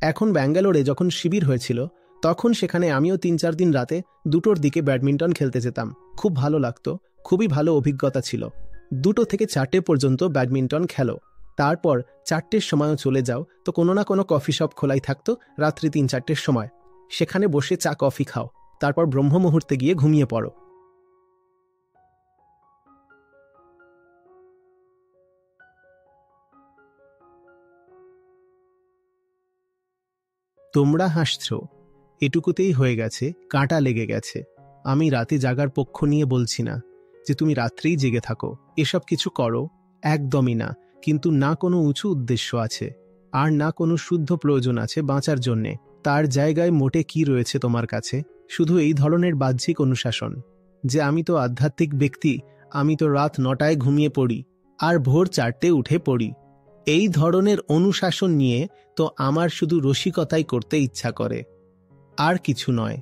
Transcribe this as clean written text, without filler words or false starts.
এখন ব্যাঙ্গালোরে যখন শিবির হয়েছিল তখন সেখানে আমিও ৩-৪ দিন রাতে 2টোর দিকে ব্যাডমিন্টন খেলতে যেতাম। খুব ভালো লাগতো, খুবই ভালো অভিজ্ঞতা ছিল। 2টো থেকে 4টে পর্যন্ত ব্যাডমিন্টন খেলো, তারপর 4টের সময়ও চলে যাও, তো কোনো না কোনো কফি শপ খোলাই থাকতো রাত্রি 3-4টের সময়। সেখানে বসে চা কফি খাও, তারপর ব্রহ্ম মুহূর্তে গিয়ে ঘুমিয়ে পড়ো। তোমরা হাসছ, এটুকুতেই হয়ে গেছে, কাঁটা লেগে গেছে। আমি রাতে জাগার পক্ষ নিয়ে বলছি না যে তুমি রাত্রেই জেগে থাকো, এসব কিছু করো, একদমই না। কিন্তু না কোনো উঁচু উদ্দেশ্য আছে, আর না কোনো শুদ্ধ প্রয়োজন আছে বাঁচার জন্যে। তার জায়গায় মোটে কি রয়েছে তোমার কাছে? শুধু এই ধরনের বাহ্যিক অনুশাসন যে আমি তো আধ্যাত্মিক ব্যক্তি, আমি তো রাত 9টায় ঘুমিয়ে পড়ি আর ভোর 4টে উঠে পড়ি। এই ধরনের অনুশাসন নিয়ে তো আমার শুধু রসিকতাই করতে ইচ্ছা করে, আর কিছু নয়।